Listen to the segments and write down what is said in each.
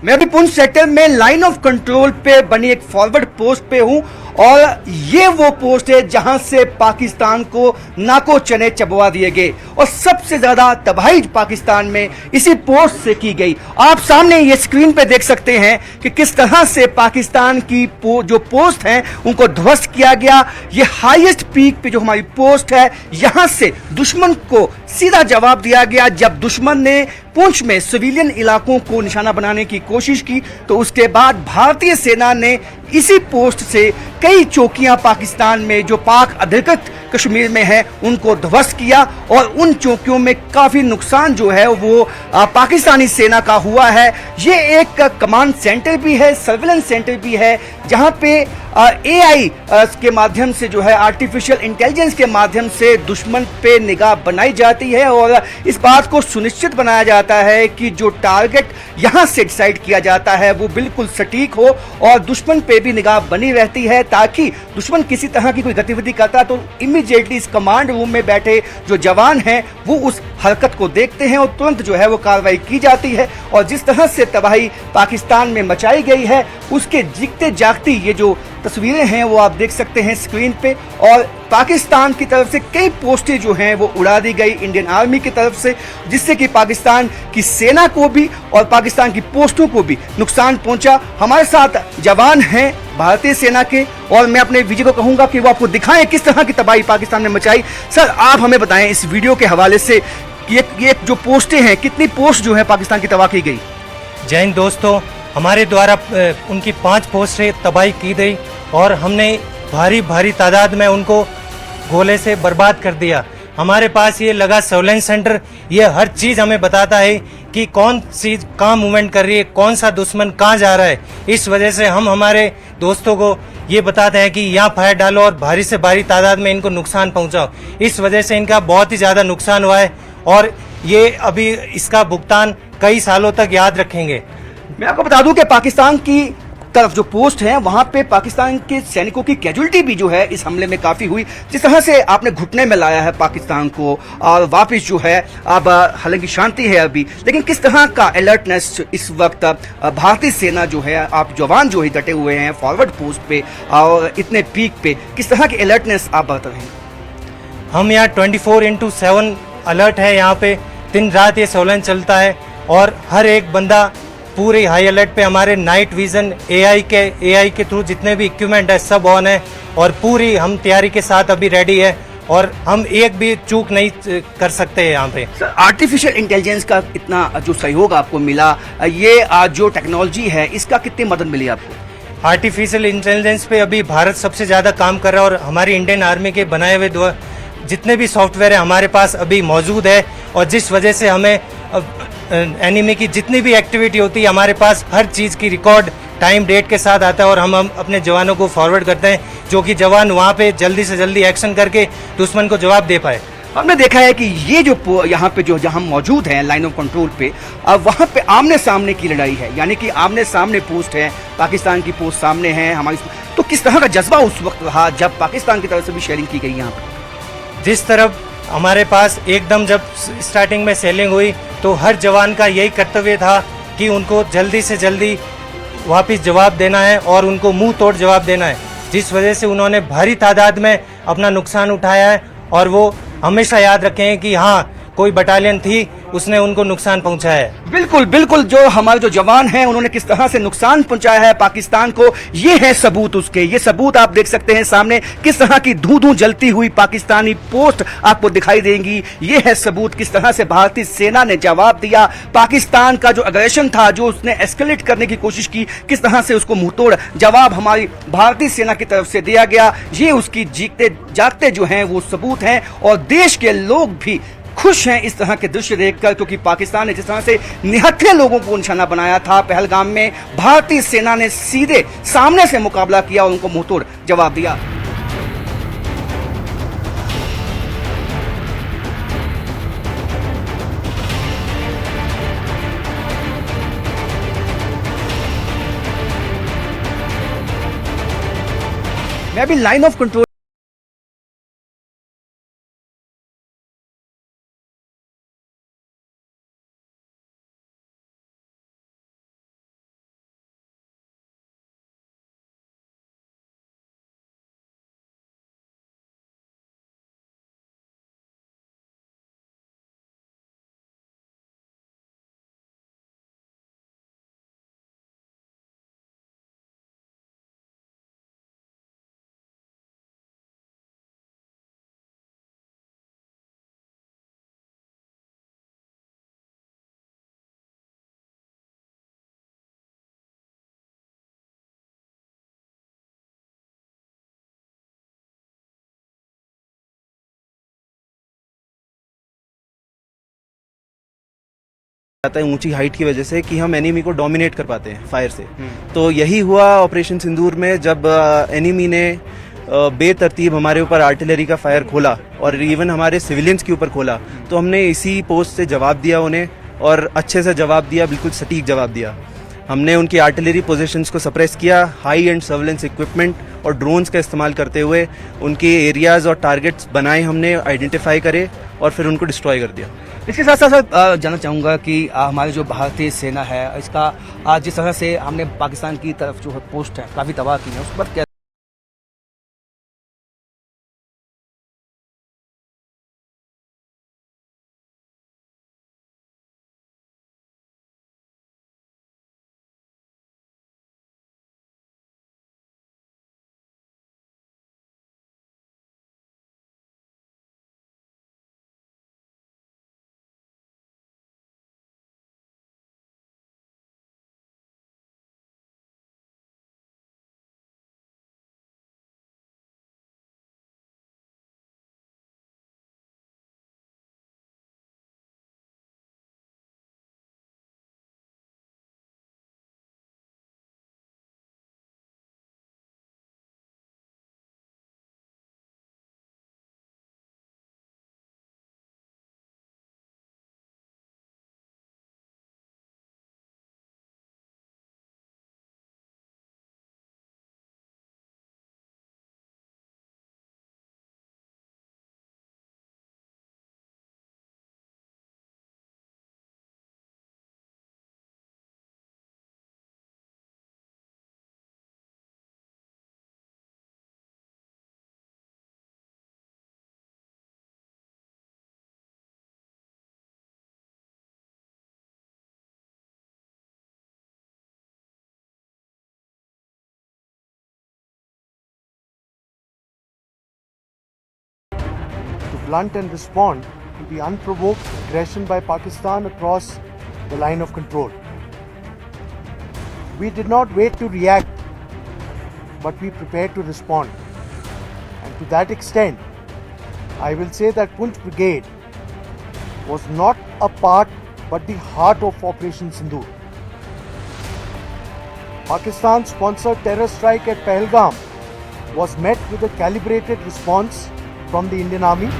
मैं अभी पुंछ सेक्टर में लाइन ऑफ कंट्रोल पे बनी एक फॉरवर्ड पोस्ट पे हूं और ये वो पोस्ट है जहां से पाकिस्तान को नाको चने चबवा दिए गए और सबसे ज्यादा तबाही पाकिस्तान में इसी पोस्ट से की गई। आप सामने ये स्क्रीन पे देख सकते हैं कि किस तरह से पाकिस्तान की जो पोस्ट हैं उनको ध्वस्त किया गया। ये हाईएस्ट पीक पे जो हमारी पोस्ट है यहां से दुश्मन को सीधा जवाब दिया गया। जब दुश्मन ने पुंछ में सिविलियन इलाकों को निशाना बनाने की कोशिश की तो उसके बाद भारतीय सेना ने इसी पोस्ट से कई चौकियां पाकिस्तान में जो पाक अधिकृत कश्मीर में है उनको ध्वस्त किया और उन चौकियों में काफी नुकसान जो है वो पाकिस्तानी सेना का हुआ है। ये एक कमांड सेंटर भी है, सर्विलेंस सेंटर भी है जहां पे एआई के माध्यम से जो है आर्टिफिशियल इंटेलिजेंस के माध्यम से दुश्मन पे निगाह बनाई जाती है और इस बात को सुनिश्चित बनाया जाता है कि जो टारगेट यहां से डिसाइड किया जाता है वो बिल्कुल सटीक हो और दुश्मन पे भी निगाह बनी रहती है ताकि दुश्मन किसी तरह की कोई गतिविधि करता तो इमीडिएटली इस कमांड रूम में बैठे जो जवान हैं वो उस हरकत को देखते हैं और तुरंत जो है वो कार्रवाई की जाती है। और जिस तरह से तबाही पाकिस्तान में मचाई गई है उसके जीते जागती ये जो तस्वीरें हैं वो आप देख सकते हैं स्क्रीन पे। और पाकिस्तान की तरफ से कई पोस्टें जो हैं वो उड़ा दी गई इंडियन आर्मी की तरफ से, जिससे कि पाकिस्तान की सेना को भी और पाकिस्तान की पोस्टों को भी नुकसान पहुंचा। हमारे साथ जवान हैं भारतीय सेना के और मैं अपने विजय को कहूंगा कि वो आपको दिखाएं किस तरह की तबाही पाकिस्तान ने मचाई। सर आप हमें बताएं इस वीडियो के हवाले से ये जो पोस्टें हैं कितनी पोस्ट जो है पाकिस्तान की तबाह की गई। जय हिंद दोस्तों, हमारे द्वारा उनकी 5 पोस्टें तबाही की गई और हमने भारी तादाद में उनको गोले से बर्बाद कर दिया। हमारे पास ये लगा सर्वेलेंस सेंटर, ये हर चीज हमें बताता है कि कौन सी कहाँ मूवमेंट कर रही है, कौन सा दुश्मन कहाँ जा रहा है। इस वजह से हम हमारे दोस्तों को ये बताते हैं कि यहाँ फायर डालो और भारी से भारी तादाद में इनको नुकसान पहुंचाओ। इस वजह से इनका बहुत ही ज्यादा नुकसान हुआ है और ये अभी इसका भुगतान कई सालों तक याद रखेंगे। मैं आपको बता दूं कि पाकिस्तान की तरफ जो पोस्ट है वहां पे पाकिस्तान के सैनिकों की कैजुअलिटी भी जो है इस हमले में काफी हुई। जिस तरह से आपने घुटने में लाया है पाकिस्तान को और वापस जो है अब हालांकि शांति है अभी, लेकिन किस तरह का अलर्टनेस इस वक्त भारतीय सेना जो है, आप जवान जो है डटे हुए हैं फॉरवर्ड पोस्ट पे और इतने पीक पे, किस तरह की अलर्टनेस आप बता रहे हैं? हम यहाँ 24/7 अलर्ट है, यहाँ पे दिन रात ये सर्वेलेंस चलता है और हर एक बंदा पूरे हाई अलर्ट पे। हमारे नाइट विजन एआई के थ्रू जितने भी इक्विपमेंट है सब ऑन है और पूरी हम तैयारी के साथ अभी रेडी है और हम एक भी चूक नहीं कर सकते यहाँ पे। सर आर्टिफिशियल इंटेलिजेंस का इतना जो सहयोग आपको मिला, ये जो टेक्नोलॉजी है इसका कितनी मदद मिली आपको? आर्टिफिशियल इंटेलिजेंस पे अभी भारत सबसे ज्यादा काम कर रहा है और हमारी इंडियन आर्मी के बनाए हुए जितने भी सॉफ्टवेयर है हमारे पास अभी मौजूद है और जिस वजह से हमें एनिमी की जितनी भी एक्टिविटी होती है हमारे पास हर चीज़ की रिकॉर्ड टाइम डेट के साथ आता है और हम अपने जवानों को फॉरवर्ड करते हैं जो कि जवान वहाँ पे जल्दी से जल्दी एक्शन करके दुश्मन को जवाब दे पाए। हमने देखा है कि ये जो यहाँ पे जो जहाँ मौजूद है लाइन ऑफ कंट्रोल पे, वहाँ पे आमने सामने की लड़ाई है, यानी कि आमने सामने पोस्ट है, पाकिस्तान की पोस्ट सामने है हमारी। तो किस तरह का जज्बा उस वक्त रहा जब पाकिस्तान की तरफ से भी शेयरिंग की गई यहाँ पर? जिस तरफ हमारे पास एकदम जब स्टार्टिंग में सेलिंग हुई तो हर जवान का यही कर्तव्य था कि उनको जल्दी से जल्दी वापस जवाब देना है और उनको मुंह तोड़ जवाब देना है, जिस वजह से उन्होंने भारी तादाद में अपना नुकसान उठाया है और वो हमेशा याद रखें कि हाँ कोई बटालियन थी उसने उनको नुकसान पहुंचाया है। बिल्कुल बिल्कुल, जो हमारे जो जवान हैं उन्होंने किस तरह से नुकसान पहुंचाया है पाकिस्तान को, ये है सबूत उसके। ये सबूत आप देख सकते हैं सामने, किस तरह की धूं जलती हुई पाकिस्तानी पोस्ट आपको दिखाई देंगी। ये है सबूत किस तरह से भारतीय सेना ने जवाब दिया। पाकिस्तान का जो अग्रेशन था, जो उसने एस्केलेट करने की कोशिश की, किस तरह से उसको मुंहतोड़ जवाब हमारी भारतीय सेना की तरफ से दिया गया। ये उसकी जीते जागते जो हैं वो सबूत हैं और देश के लोग भी खुश हैं इस तरह के दृश्य देखकर, क्योंकि पाकिस्तान ने जिस तरह से निहत्थे लोगों को निशाना बनाया था पहलगाम में, भारतीय सेना ने सीधे सामने से मुकाबला किया और उनको मुंहतोड़ जवाब दिया। मैं भी लाइन ऑफ कंट्रोल आता है ऊंची हाइट की वजह से कि हम एनिमी को डोमिनेट कर पाते हैं फायर से। तो यही हुआ ऑपरेशन सिंदूर में, जब एनिमी ने बेतरतीब हमारे ऊपर आर्टिलरी का फायर खोला और इवन हमारे सिविलियंस के ऊपर खोला, तो हमने इसी पोस्ट से जवाब दिया उन्हें, और अच्छे से जवाब दिया, बिल्कुल सटीक जवाब दिया। हमने उनकी आर्टिलरी पोजीशंस को सप्रेस किया, हाई एंड सर्वेलेंस इक्विपमेंट और ड्रोन्स का इस्तेमाल करते हुए उनके एरियाज और टारगेट्स बनाए, हमने आइडेंटिफाई करे और फिर उनको डिस्ट्रॉय कर दिया। इसके साथ साथ सर जानना चाहूँगा कि हमारी जो भारतीय सेना है इसका जिस तरह से हमने पाकिस्तान की तरफ जो पोस्ट है काफ़ी तबाह की है, उस पर क्या to blunt and respond to the unprovoked aggression by Pakistan across the line of control. We did not wait to react, but we prepared to respond. And to that extent, I will say that Poonch Brigade was not a part but the heart of Operation Sindoor. Pakistan's sponsored terror strike at Pahalgam was met with a calibrated response from the Indian Army.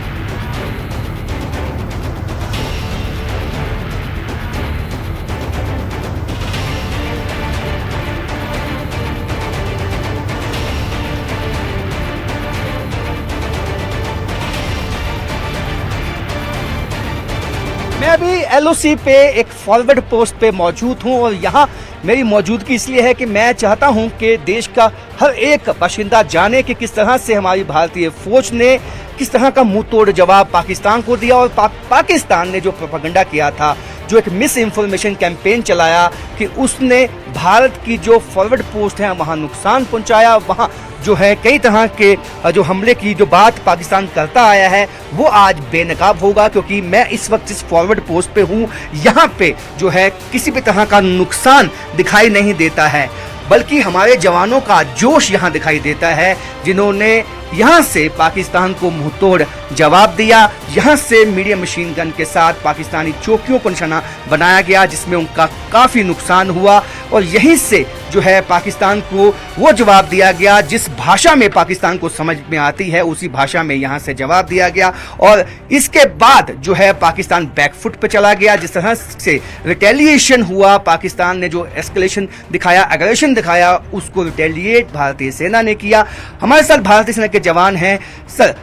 मैं अभी LOC पे एक forward post पे मौजूद हूं और यहाँ मेरी मौजूदगी इसलिए है कि मैं चाहता हूं कि देश का हर एक बाशिंदा जाने कि किस तरह से हमारी भारतीय फौज ने किस तरह का मुंह तोड़ जवाब पाकिस्तान को दिया और पाकिस्तान ने जो प्रोपेगेंडा किया था, जो एक मिस इन्फॉर्मेशन कैंपेन चलाया कि उसने भारत की जो फॉरवर्ड पोस्ट है वहाँ नुकसान पहुँचाया, वहाँ जो है कई तरह के जो हमले की जो बात पाकिस्तान करता आया है वो आज बेनकाब होगा, क्योंकि मैं इस वक्त इस फॉरवर्ड पोस्ट पे हूँ। यहाँ पे जो है किसी भी तरह का नुकसान दिखाई नहीं देता है, बल्कि हमारे जवानों का जोश यहाँ दिखाई देता है, जिन्होंने यहाँ से पाकिस्तान को मुंहतोड़ जवाब दिया। यहाँ से मीडियम मशीन गन के साथ पाकिस्तानी चौकियों को निशाना बनाया गया, जिसमें उनका काफ़ी नुकसान हुआ और यहीं से जो है पाकिस्तान को वो जवाब दिया गया जिस भाषा में पाकिस्तान को समझ में आती है, उसी भाषा में यहाँ से जवाब दिया गया। और इसके बाद जो है पाकिस्तान बैकफुट पे चला गया। जिस तरह से रिटेलिएशन हुआ, पाकिस्तान ने जो एस्केलेशन दिखाया, एग्रेशन दिखाया, उसको रिटेलिएट भारतीय सेना ने किया। हमारे साथ भारतीय सेना के जवान हैं। सर,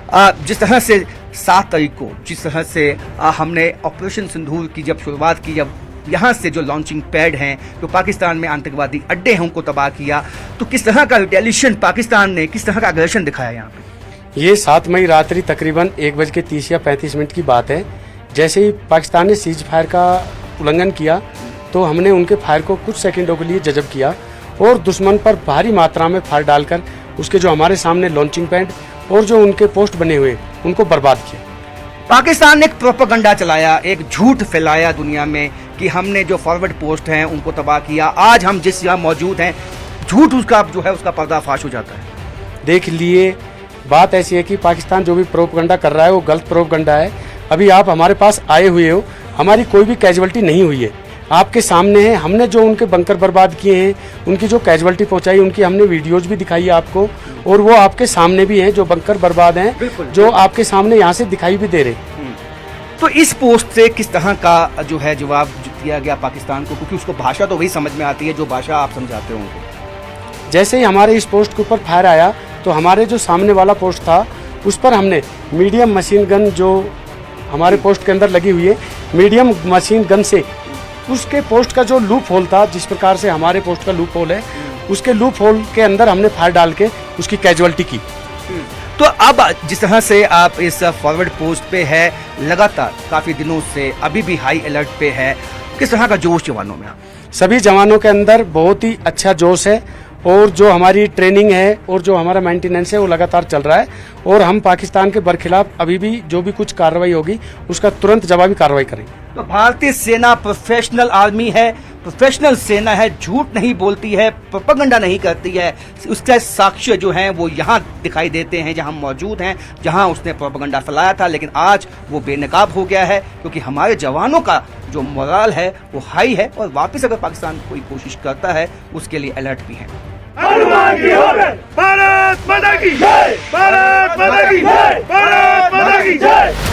जिस तरह से 7 तारीख को जिस तरह से हमने ऑपरेशन सिंदूर की जब शुरुआत की, जब यहाँ से जो लॉन्चिंग पैड हैं, जो पाकिस्तान में आतंकवादी अड्डे हैं, उनको तबाह किया, तो किस तरह का रिटेलिएशन पाकिस्तान ने, किस तरह का एग्रेशन दिखाया यहाँ पे? ये 7 मई रात्रि तकरीबन 1:30 या 35 मिनट की बात है। जैसे ही पाकिस्तान ने सीज फायर का उल्लंघन किया तो हमने उनके फायर को कुछ सेकंडों के लिए जज़ब किया और दुश्मन पर भारी मात्रा में फायर डालकर उसके जो हमारे सामने लॉन्चिंग पैड और जो उनके पोस्ट बने हुए उनको बर्बाद किया। पाकिस्तान ने एक प्रोपेगेंडा चलाया, एक झूठ फैलाया दुनिया में कि हमने जो फॉरवर्ड पोस्ट हैं उनको तबाह किया। आज हम जिस यहाँ मौजूद हैं, झूठ उसका जो है उसका पर्दाफाश हो जाता है। देख लिए, बात ऐसी है कि पाकिस्तान जो भी प्रोपेगेंडा कर रहा है वो गलत प्रोपेगेंडा है। अभी आप हमारे पास आए हुए हो, हमारी कोई भी कैजुअलिटी नहीं हुई है, आपके सामने है। हमने जो उनके बंकर बर्बाद किए हैं, उनकी जो कैजुअलिटी पहुंचाई, उनकी हमने वीडियोज भी दिखाई है आपको, और वो आपके सामने भी हैं जो बंकर बर्बाद हैं, जो आपके सामने यहाँ से दिखाई भी दे रहे। तो इस पोस्ट से किस तरह का जो है जवाब दिया गया पाकिस्तान को, क्योंकि उसको भाषा तो वही समझ में आती है जो भाषा आप समझाते होंगे। जैसे ही हमारे इस पोस्ट के ऊपर फायर आया तो हमारे जो सामने वाला पोस्ट था उस पर हमने मीडियम मशीन गन, जो हमारे पोस्ट के अंदर लगी हुई है, मीडियम मशीन गन से उसके पोस्ट का जो लूप होल था, जिस प्रकार से हमारे पोस्ट का लूप होल है, उसके लूप होल के अंदर हमने फायर डाल के उसकी कैजुअलिटी की। तो अब जिस तरह से आप इस फॉरवर्ड पोस्ट पे है, लगातार काफी दिनों से अभी भी हाई अलर्ट पे है, किस तरह का जोश जवानों में? सभी जवानों के अंदर बहुत ही अच्छा जोश है, और जो हमारी ट्रेनिंग है और जो हमारा मेंटेनेंस है वो लगातार चल रहा है, और हम पाकिस्तान के बरखिलाफ अभी भी जो भी कुछ कार्रवाई होगी उसका तुरंत जवाबी कार्रवाई करेंगे। तो भारतीय सेना प्रोफेशनल आर्मी है, प्रोफेशनल सेना है, झूठ नहीं बोलती है, प्रोपेगेंडा नहीं करती है। उसके साक्ष्य जो हैं वो यहाँ दिखाई देते हैं, जहाँ मौजूद हैं, जहाँ उसने प्रोपेगेंडा फैलाया था, लेकिन आज वो बेनकाब हो गया है, क्योंकि हमारे जवानों का जो मोराल है वो हाई है, और वापस अगर पाकिस्तान कोई कोशिश करता है उसके लिए अलर्ट भी है। भारत माता की जय, भारत माता की जय, भारत माता की जय।